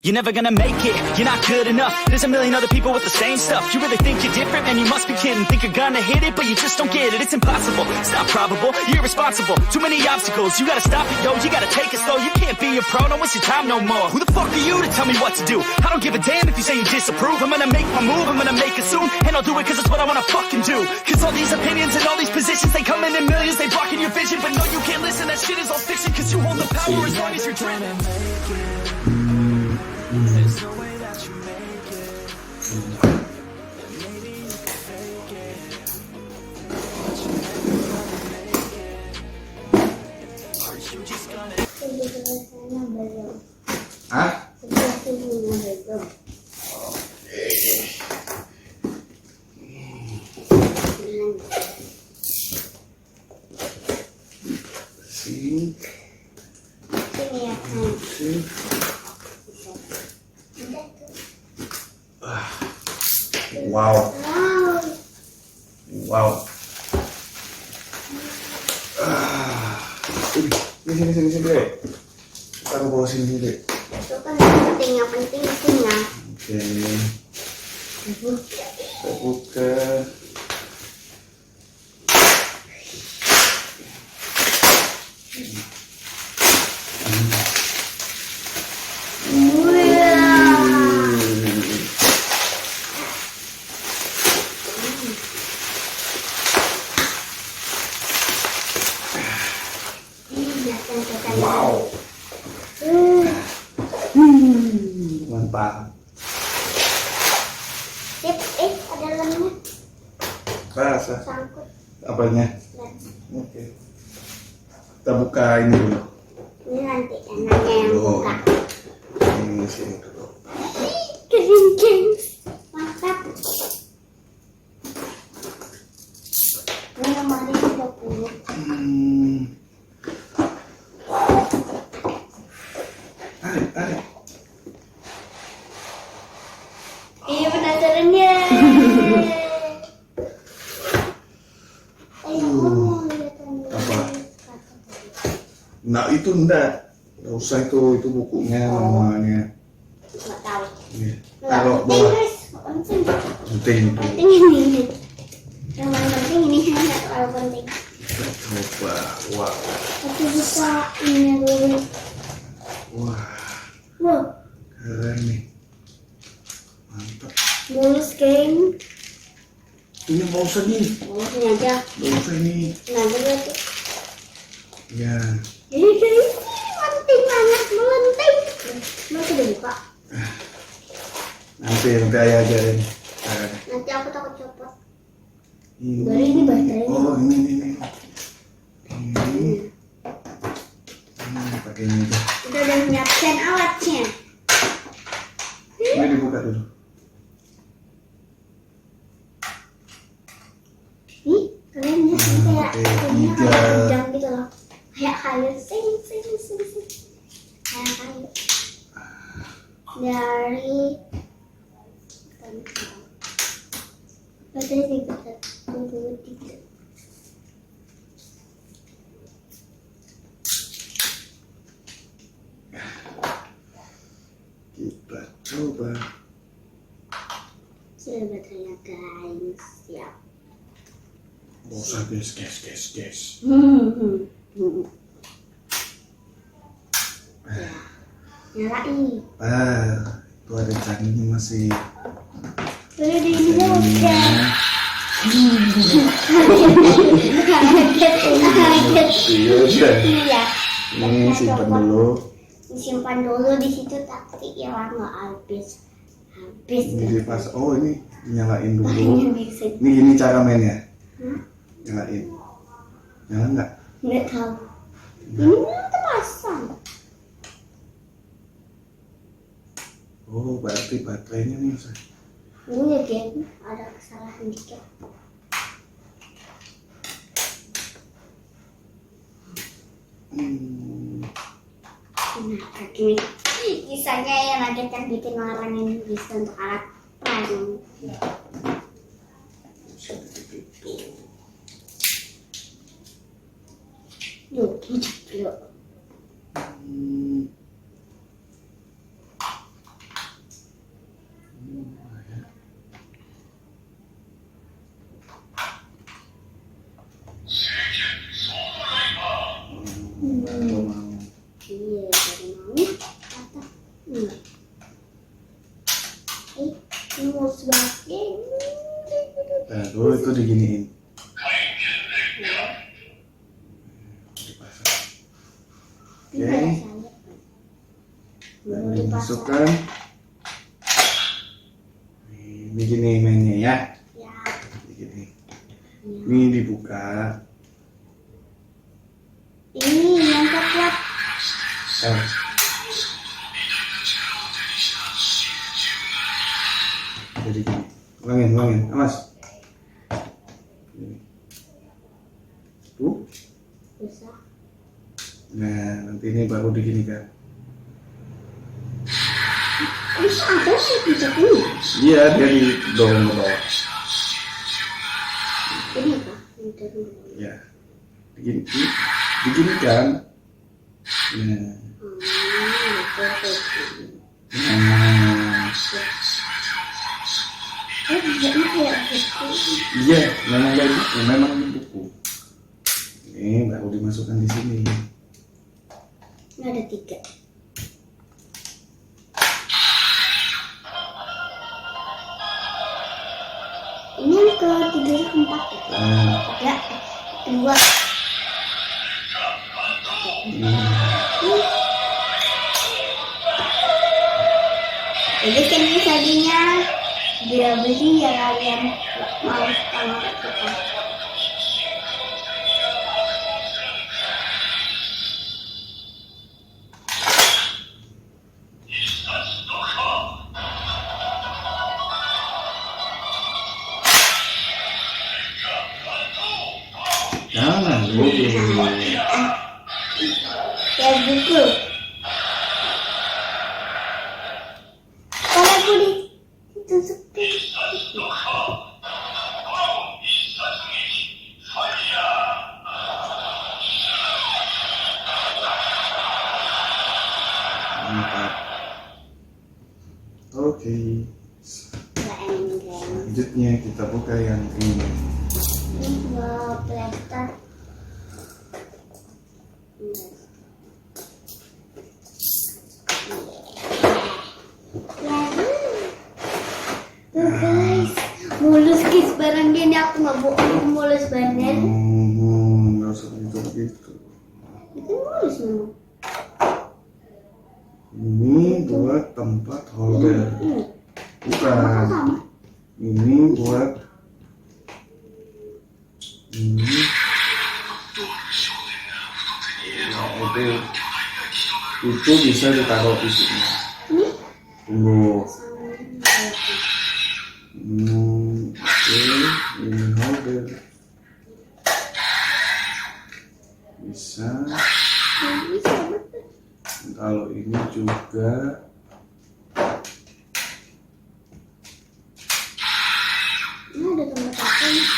You're never gonna make it, you're not good enough. There's a million other people with the same stuff. You really think you're different? Man, you must be kidding. Think you're gonna hit it, but you just don't get it. It's impossible, it's not probable, you're irresponsible. Too many obstacles, you gotta stop it, yo. You gotta take it slow, you can't be a pro. Don't waste your time no more. Who the fuck are you to tell me what to do? I don't give a damn if you say you disapprove. I'm gonna make my move, I'm gonna make it soon. And I'll do it cause it's what I wanna fucking do. Cause all these opinions and all these positions, they come in millions. They blocking your vision, but no, you can't listen. That shit is all fiction. Cause you hold the power as long as you're dreaming. There's no way that you make it. Maybe you can fake it, but you never gonna make it. Are you just gonna? Hah? Sini. Sini. Wow. Wow. Sini. Taruh bawah sini deh. Itu kan yang penting isinya. Oke. Kita buka. Wow. Mantap. Sip, ada lemnya. Rasa. Sangkut. Apanya? Oke. Kita buka ini dulu. Ini nanti enaknya yang buka. Ini sini dulu. Keren, gengs. Mantap. Ini lemari 20. Tarik. Iya, penasarannya. Apa? Nah itu enggak usah itu bukunya namanya. Nggak tahu. Iya. Taruh bawah. Penting. Penting. Penting ini. Yang paling penting ini nggak terlalu penting. Kita coba. Wah. Tapi buka ini dulu. Wah. Wow. Keren nih. Mantap. Mulus, geng. Ini mau usah nih. Mulusnya aja. Mau usah ini. Nah, berarti. Ya. Ini guys, penting banget, penting. Masih udah buka. Nanti ayah ajarin. Nanti aku takut copot. Ini. Dari ini baterainya. Oh ini. Ini pakai ini aja. Kita udah menyiapkan alatnya. Ini dibuka dulu. Ih, keren ya, kayak tiga. panjang gitu loh. Kayak kayu, sing. Kayak kayu. Dari baterai 33. Kita coba. Sudah baterainya guys, siap. Gak usah gas. Nyalain. Itu ada canggihnya masih. Udah di sini Iya. Ini simpan dulu. Disimpan dulu di situ tapi ya nggak habis. Ini pas. Oh ini nyalain dulu. Makanya bisa. Ini gini cara mainnya. Nyalain. Nyala nggak? Nggak tahu. Ini terpasang. Oh berarti baterainya nih. Ini ya geng, ada kesalahan dikit. Nah, ini kisahnya yang lagi kan bikin orang ini bisa untuk alat prank. Yuk, yuk. Nah, dulu itu diginiin. Dipasang. Oke. Baru Lalu dipasang. masukkan. Begini mainnya ya. Ya. Begini. Ini dibuka. Ini yang coklat. Jadi gini. Ulangin, awas. Gini. Tuh. Bisa. Nah, nanti ini baru diginikan. Bisa ada sih pijat ini. Iya, dia didorong ke bawah. Ini apa? Ini dulu. Ya. Diginikan. Nah. Nah. Ini kayak buku. Iya, memang kayak buku, memang ini buku. Ini baru dimasukkan di sini. Ini ada 3. Ini yang ke-3 ke-4 ya? Nah, Ya, kedua. Jadi kan ini tadinya dia beli ya kalian mau sama kita. jangan dulu. Ya buku. Kalau aku ditutupin. Mantap. Oke. Selanjutnya kita buka yang ini. Ini buat plaster. Tuh guys, mulus guys barang gini aku nggak bohong, mulus banget. Nggak usah gitu. Itu mulus memang. Ini buat tempat holder. Bukan. Sama. Ini buat ini. Nah, itu bisa ditaruh di sini. Ini Tunggu. sama. Oke, ini holder. Bisa. Bisa betul. Kalau ini juga Ini ada tempat apa nih?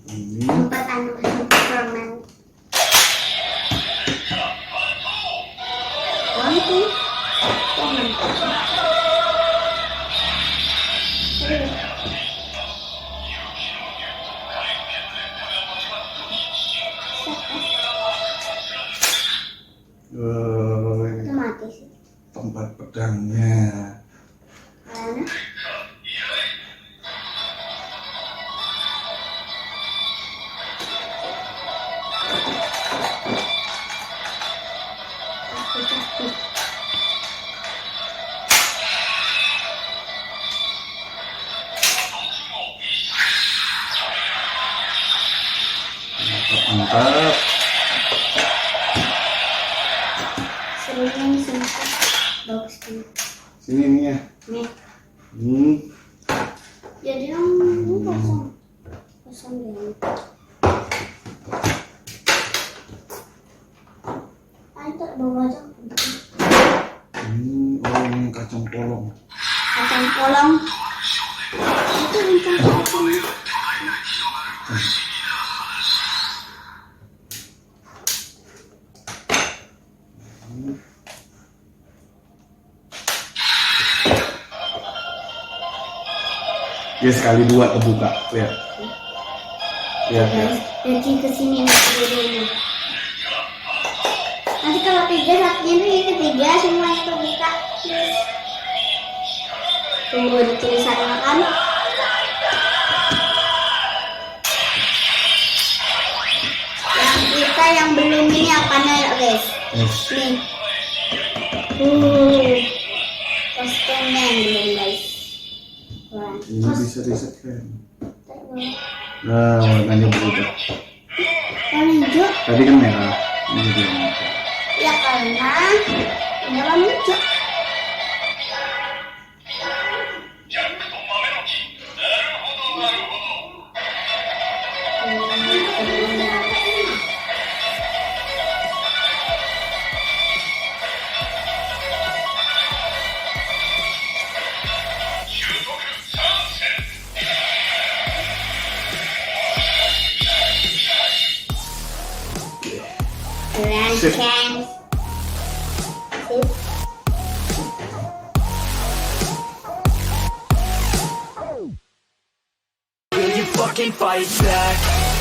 ini. Tempat permen. Oh itu permen. Itu mati sih. Tempat pedangnya. Karena aku sakit. Mantap. Serunya nih sempat bagus banget. Sini nih ya. Nih, Ini jadi yang ini kosong deh. Itu bawa aja. ini kacang polong. Kacang polong. Itu bukan kacang. Dia sekali dua kebuka, lihat. Lihat, lihat. Jadi kesini nih videonya. Nanti kalau 3 satunya itu yang ketiga semua yang terbuka. Tunggu di tulisannya kan. Yes. Nih. Kostumnya yang belum guys. Wah, Ini bisa reset kan. terus. Nah, warnanya berubah. Warna hijau? Tadi kan merah. Ini jadi yang merah. Ya karena ini warna hijau. Keren Sip. kan? Sip. Will you fucking fight back?